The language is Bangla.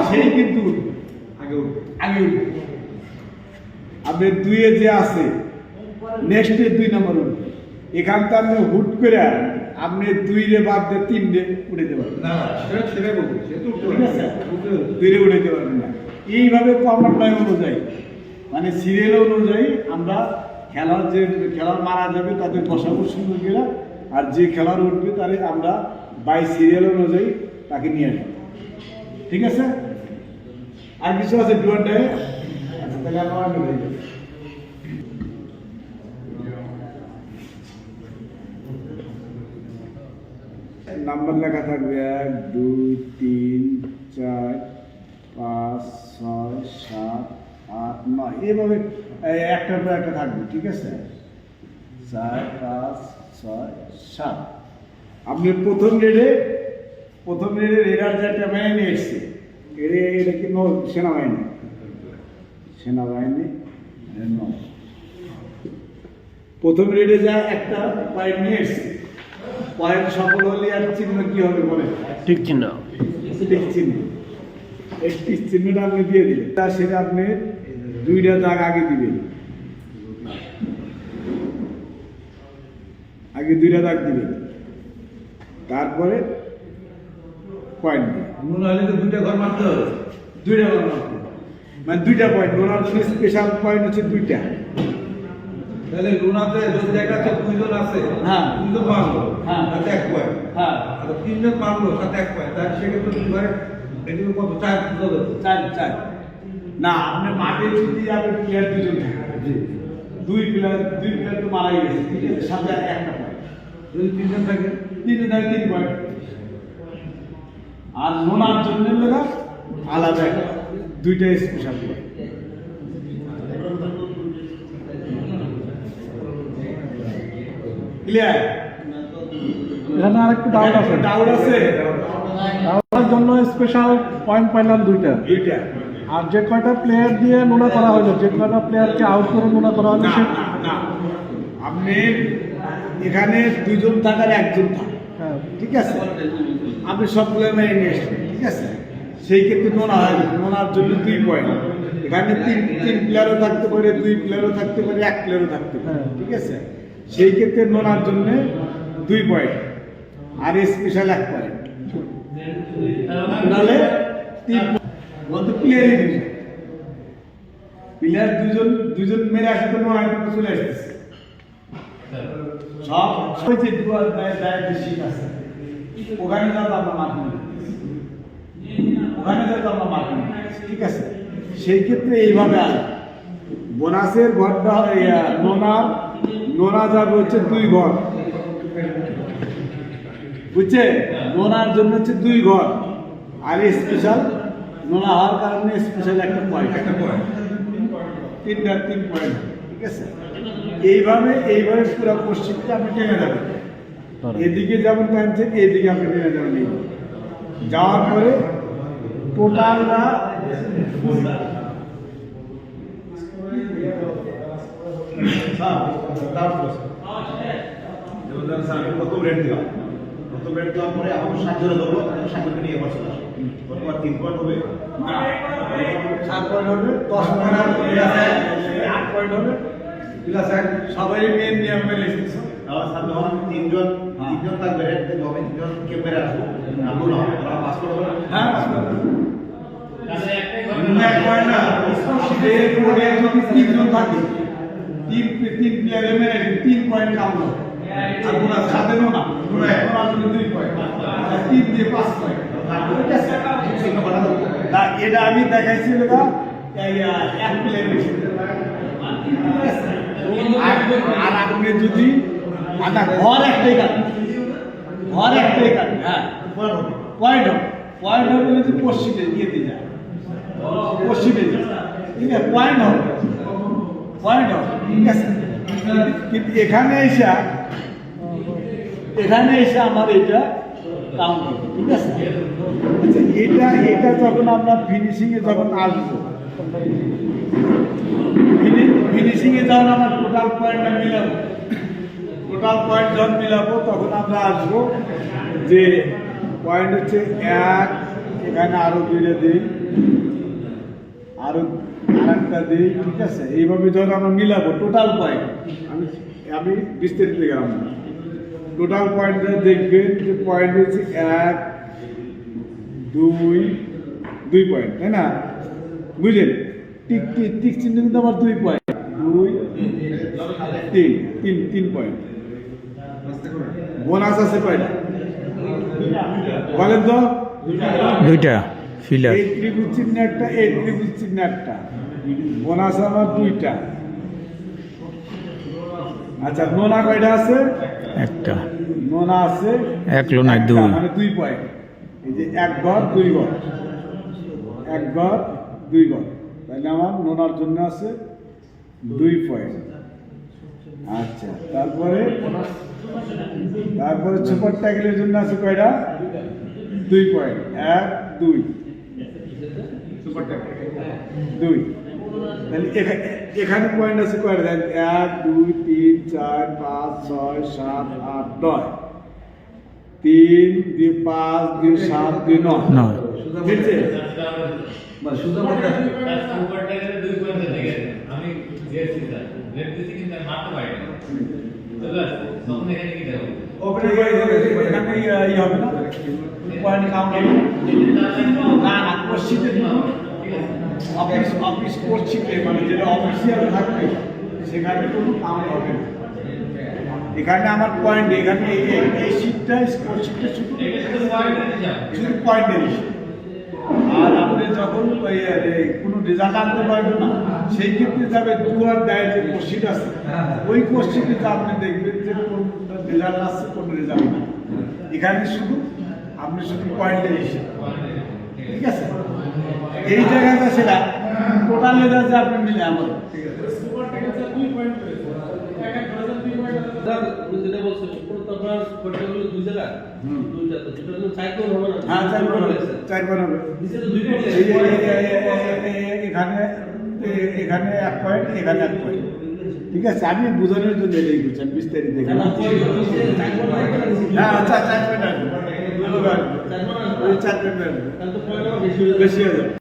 সেই কিন্তু আগে আগে আপনার দুইয়ে যে আছে নেক্সটে 2 নম্বর উঠবে। এখান থেকে আপনি হুট করে আপনি 2 রে বাদ দিয়ে 3 রে উঠে দেবেন না, সেটা বলতে ঠিক আছে, 2 রে উঠে দেবেন না। এইভাবে ক্রমান্বয় অনুযায়ী মানে সিরিয়াল অনুযায়ী আমরা খেলার যে খেলার মারা যাবে তাদের বসাবো সুন্দর করে, আর যে খেলার উঠবে তারে আমরা বাই সিরিয়াল অনুযায়ী তাকে নিয়ে আসবো। ঠিক আছে, আর কিছু আছে ডুয়ারটায়? আচ্ছা তাহলে আমার নাম্বার লেখা থাকবে 1 2 3 4 5 6 7 8 9 এইভাবে একটার পর একটা থাকবে। ঠিক আছে, 4 5 6 7। আপনি প্রথম রেডে রেডার যেটা মেনে নিয়ে এসছে এটা কি সেনাবাহিনী প্রথম রেডে যা একটা পয়েন্ট নিয়ে এসছে, পয়েন্ট সফল হলে আর চিহ্ন কি হবে বলে? ঠিক চিহ্ন। টিক চিহ্ন। এই টিক চিহ্নটা আপনি দিয়ে দিলেন, তা সেটা আপনি 2টা দাগ আগে দিবেন, আগে 2টা দাগ দিবেন, তারপরে পয়েন্ট দিবেন। মনে হলে তো 2টা ঘর মারতে হবে। 2টা ঘর মারতে হবে, মানে 2টা পয়েন্ট। ওনার জন্য স্পেশাল পয়েন্ট হচ্ছে 2টা। তাহলে লুনাতে যদি দেখাচ্ছে 2 জন আছে, হ্যাঁ 2 জন মারলো, হ্যাঁ তাতে 1 পয়েন্ট। হ্যাঁ আর 3 জন মারলো তাতে 1 পয়েন্ট। তাহলে সেক্ষেত্রে 2 ঘরে এদিকে কত 4 হবে। 4 না, আপনি মাঠে যদি আপনি প্লেয়ার 2 জন থাকে, 2 প্লেয়ার তো মারাই গেছে। ঠিক আছে, সাথে একটা পয়েন্ট। যদি 3 জন থাকে 3 পয়েন্ট। আর নোনার জন্য মেলা আলাদা 2টা স্পেশাল পয়েন্ট। ক্লিয়ার? এখানে আরেকটু ডাউট আছে। ডাউট আছে? ডাউটের জন্য স্পেশাল পয়েন্ট পাইলাম 2টা। 2টা আর যে কয়টা প্লেয়ার দিয়ে নোনা করা হলো, যে কয়টা প্লেয়ারকে আউট করে নোনা করা হলো, না না, আপনি এখানে 2 জন থাকার 1 জন থাকে। হ্যাঁ, ঠিক আছে, আপনি সবগুলো মেনে নিয়ে এসছেন। ঠিক আছে, সেই ক্ষেত্রে নোনা হয়, নোনার জন্য 2 পয়েন্ট। এখানে 3 প্লেয়ারও থাকতে পারে, 2 প্লেয়ারও থাকতে পারে, 1 প্লেয়ারও থাকতে পারে। ঠিক আছে, সেই ক্ষেত্রে নোনার জন্য 2 পয়েন্ট আর স্পেশাল 1 পয়েন্ট। নাহলে 3 বলতে প্লেয়ারই 2 জন, প্লেয়ার 2 জন মেরে আসতে নোনা কিন্তু চলে আসতেছে। সব যে দুয়ার শীত আছে ওখানে যাও আমরা মাঠে, ওখানে যাও আমরা মাঠে। ঠিক আছে, সেই ক্ষেত্রে এইভাবে আর বোনাসের ঘরটা নোনা যাবে হচ্ছে 2 ঘর। বুঝছে, নোনার জন্য হচ্ছে 2 ঘর, আর স্পেশাল নোনা হওয়ার কারণে স্পেশাল 1 পয়েন্ট। 3 পয়েন্ট। ঠিক আছে, এইভাবে পুরো পশ্চিমটা আপনি টেনে যাবেন। এদিকে যেমন টানছেন এইদিকে আপনি টেনে যাবেন। যাওয়ার পরে টোটালটা প্রথম রেট দিলাম, প্রথম রেট দেওয়ার পরে এখন 7 জনে ধরবো, 7 জনকে নিয়ে আবার চলে আসবো। 3 পয়েন্ট হবে, 7 পয়েন্ট হবে, 10 পয়েন্ট হবে, 8 পয়েন্ট হবে। সবাই মেন নিয়ম মেনে এসেছে। তাহলে যখন 3 জন থাকবে, রেট দিতে হবে, 3 জনকে মেরে আসবো। আমরা না ওরা পাস করবো। হ্যাঁ, এক পয়েন্ট না, এর পরে যদি 3 জন থাকে, 3 প্লেয়ারে মেরে 3 পয়েন্ট কাউন্ট হবে। আর বোনাস সাথে নোনা, নোনার জন্য 2 পয়েন্ট, আর 3 দিয়ে 5 পয়েন্ট। ঠিক আছে, না এটা আমি দেখাইছি দাদা, এক প্লেয়ার বেশি। আর আপনি যদি ঘর একটাই কাটেন, হ্যাঁ পয়েন্ট হবে যদি পশ্চিমে ইয়েতে যায়, পশ্চিমে যায়। ঠিক আছে, পয়েন্ট হবে। ঠিক আছে, কিন্তু এখানে এসে আমার এটা কাউন্ট হবে। ঠিক আছে, আচ্ছা এটা যখন আমরা ফিনিশিংয়ে যখন আসবো, ফিনিশিংয়ে যখন আমরা টোটাল পয়েন্টটা মিলাবো, তখন আমরা আসবো যে পয়েন্ট হচ্ছে 1 এখানে আরো দুইটা দিই, আরো আরেকটা দিই, ঠিক আছে। এইভাবে যখন আমরা মিলাবো টোটাল পয়েন্ট, আমি বিস্তারিত গেলাম না, টোটাল পয়েন্টটা দেখবেন যে পয়েন্ট হচ্ছে 1 2 2 পয়েন্ট, তাই না? বুঝলেন? টিক টিক টিক চিহ্ন কিন্তু আমার 2 পয়েন্ট, 2 3 3 পয়েন্ট। বোনাস আছে কয়টা বলেন তো? দুইটা ফিলার। এই ত্রিভুজ চিহ্ন একটা, এই ত্রিভুজ চিহ্ন একটা, বোনাস আমার 2টা। আচ্ছা, নোনা কয়টা আছে? একটা। নোনা আছে এক লোনায় একটা, 2। মানে 2 পয়েন্ট। এই যে 1 ঘর 2 ঘর, 1 ঘর 2 ঘর, তাহলে আমার নোনার জন্য আছে 2 পয়েন্ট। আচ্ছা, তারপরে সুপার ট্যাগেলের জন্য আছে কয়টা? 2 পয়েন্ট, 1 2 2। তাহলে এখানে পয়েন্ট আছে কয়টা? 1 2 3 4 5 6 7 8 9, 3 2 5 2 7 2 9 নয়। বুঝছে? সুন্দর মধ্যে আসবে। আমি দিয়েছি স্যার, রেট দিয়েছি কিন্তু আমি মারতে পারি না। চলে আসছে, তখন এখানে কি দেবো? ওপেন এখানে ই হবে না, পয়েন্ট কাউন্ট হবে না, না কোর্সশিটে দিব। অফিস কোর্সশিটে, মানে যেটা অফিসিয়াল থাকবে সেখানে কোনো কাউন্ট হবে না। এখানে আমার পয়েন্ট, এখানে এই শিটটা কোর্সশিটটা শুধু শুধু পয়েন্টের ইস্যু। আর আপনি যখন কোনো রেজাল্ট আনতে পারবেন না, সেই ক্ষেত্রে যাবে দুয়ার দেয় যে কোর্সশিট আছে, ওই কোর্সশিটে আপনি দেখবেন যে কোন রেজাল্ট আসছে কোন রেজাল্ট না। এখানে শুধু আপনি শুধু পয়েন্টের ইস্যু, ঠিক আছে। এই জায়গাটা সেটা টোটাল রেজাল্ট যে আপনি মিলে আমার যেটা বলছে আপনার ঘটনাগুলো 2 জায়গা, 2টা তো দুটোর জন্য 4 কোণ হবে না? হ্যাঁ 4 বার হবে। নিচে তো 2 কোণ এই যে এখানে 1 পয়েন্ট, এখানে 1 পয়েন্ট, ঠিক আছে। আমি বোঝানোর জন্য এটাই করছি, আমি বিস্তারিত দেখি না নিচে 4 কোণ হবে না? হ্যাঁ, 4 পয়েন্ট আসবে, 4 পয়েন্ট আসবে, তাহলে তো পয়েন্ট বেশি বেশি হয়ে যাবে।